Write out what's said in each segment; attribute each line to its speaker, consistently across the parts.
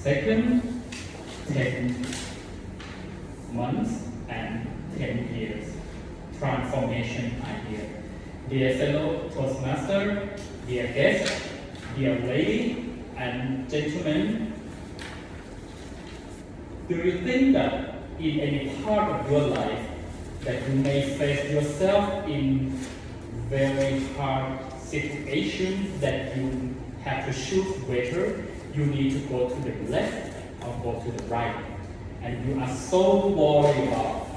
Speaker 1: Second, 10 months and 10 years. Transformation idea. Dear fellow Toastmaster, dear guest, dear lady and gentlemen, do you think that in any part of your life that you may face yourself in very hard situations that you have to choose whether you need to go to the left or go to the right, and you are so worried about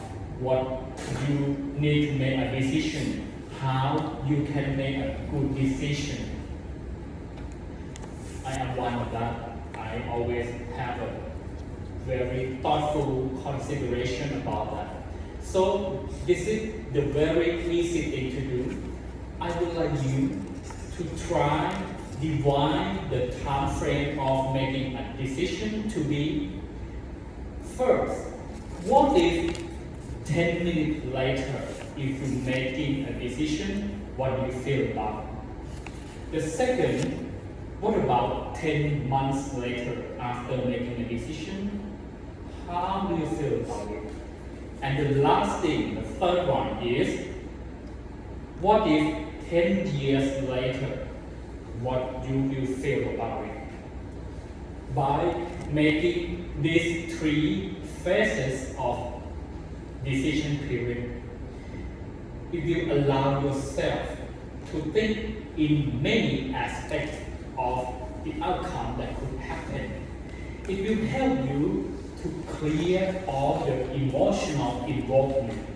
Speaker 1: what you need to make a decision, how you can make a good decision? I am one of that. I always have a very thoughtful consideration about that. So this is the very easy thing to do. I would like you to try divide the time frame of making a decision to be: first, what if 10 minutes later, if you're making a decision, what do you feel about it? The second, what about 10 months later after making a decision? How do you feel about it? And the last thing, the third one is, what if 10 years later, what do you feel about it? By making these three phases of decision period, it will allow yourself to think in many aspects of the outcome that could happen. It will help you to clear all the emotional involvement,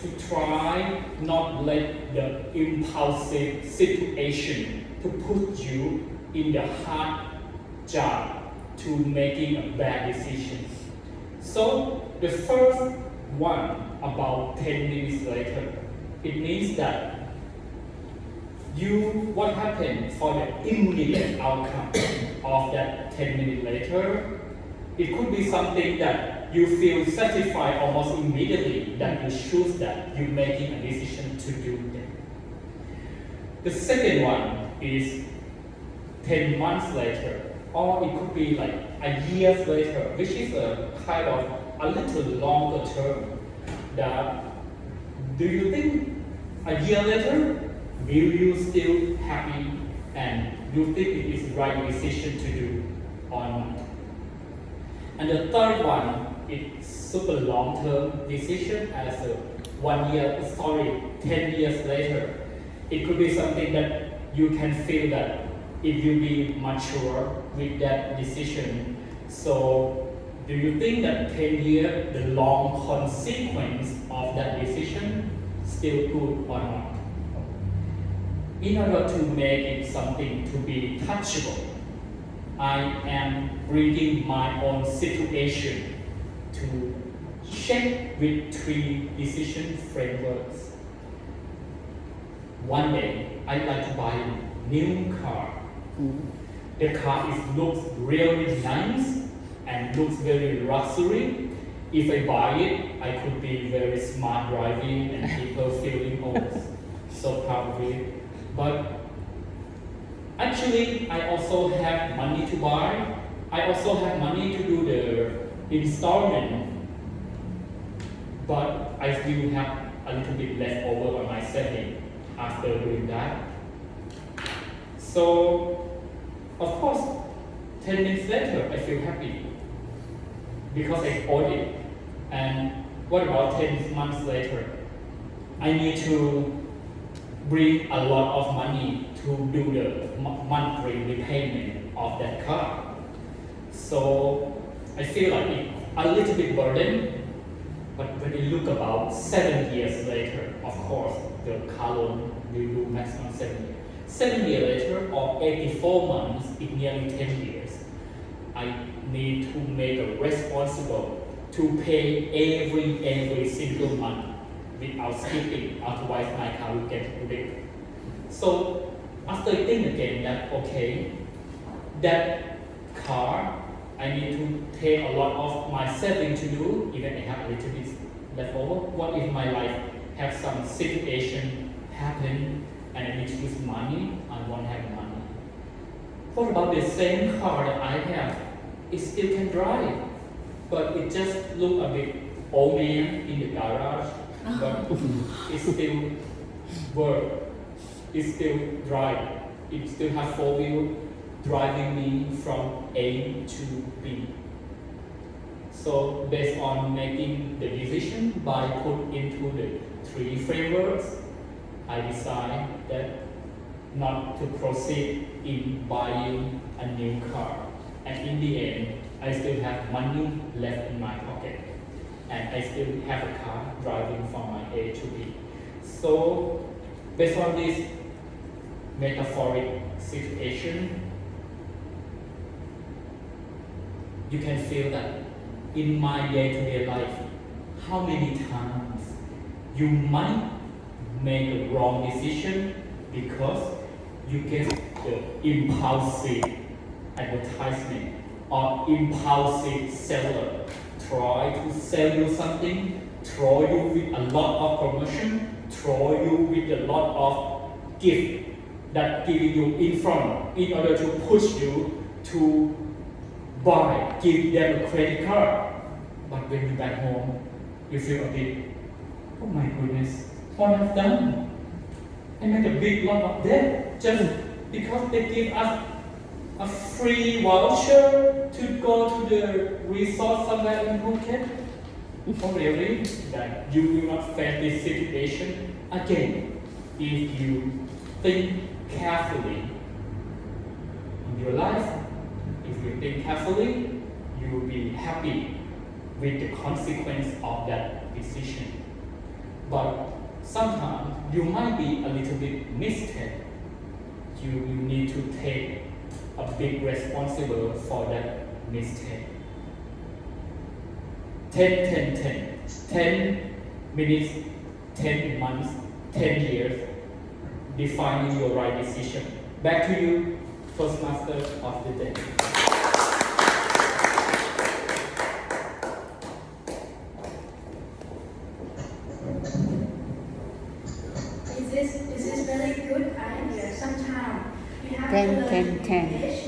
Speaker 1: to try not let the impulsive situation to put you in the hard job to making a bad decision. So the first one, about 10 minutes later, it means that what happened for the immediate outcome of that 10 minutes later, it could be something that you feel satisfied almost immediately that you choose that you're making a decision to do that. The second one is 10 months later, or it could be like a year later, which is a kind of a little longer term. That do you think a year later, will you still happy and you think it is the right decision to do or not? And the third one is super long-term decision as a 10 years later. It could be something that you can feel that it will be mature with that decision. So do you think that 10 years, the long consequence of that decision, still good or not? In order to make it something to be touchable, I am bringing my own situation to check with three decision frameworks. One day, I'd like to buy a new car. The car looks really nice and looks very luxury. If I buy it, I could be very smart driving and people feeling so proud of it. But actually, I also have money to buy. I also have money to do the installment. But I still have a little bit left over on my saving after doing that. So, of course, 10 minutes later, I feel happy because I bought it. And what about 10 months later? I need to bring a lot of money to do the monthly repayment of that car. So I feel like it's a little bit burdened. But when you look about 7 years later, of course, the car loan will do maximum 7 years. 7 years later, or 84 months, in nearly 10 years, I need to make a responsible to pay every single month without skipping, otherwise my car will get wrecked. So after I think again that okay, that car I need to take a lot of my saving to do, even I have a little bit left over. What if my life have some situation happen and I need to use money, I won't have money. What about the same car that I have? it still can drive, but it just look a bit old man in the garage, but it still work, it still drive, it still have 4-wheel driving me from A to B. So based on making the decision by put into the 3 frameworks, I decided that not to proceed in buying a new car. And in the end, I still have money left in my pocket. And I still have a car driving from my A to B. So based on this metaphoric situation, you can feel that in my day-to-day life, how many times you might make a wrong decision because you get the impulsive advertisement or impulsive seller try to sell you something, throw you with a lot of promotion, throw you with a lot of gift that give you in front in order to push you to buy, give them a credit card. But when you back home, you feel a bit, oh my goodness, what I've done? I made a big lot of debt just because they give us a free voucher to go to the resort somewhere in Phuket. Oh really? That you will not face this situation again if you think carefully in your life. If you think carefully, you will be happy with the consequence of that decision. But sometimes you might be a little bit mistaken. You will need to take a big responsible for that mistake. 10 minutes, 10 months, 10 years, defining your right decision. Back to you, Toastmaster of the day.
Speaker 2: Is this very good idea? Sometimes you have to
Speaker 3: 10,
Speaker 2: learn
Speaker 3: 10, 10.
Speaker 2: English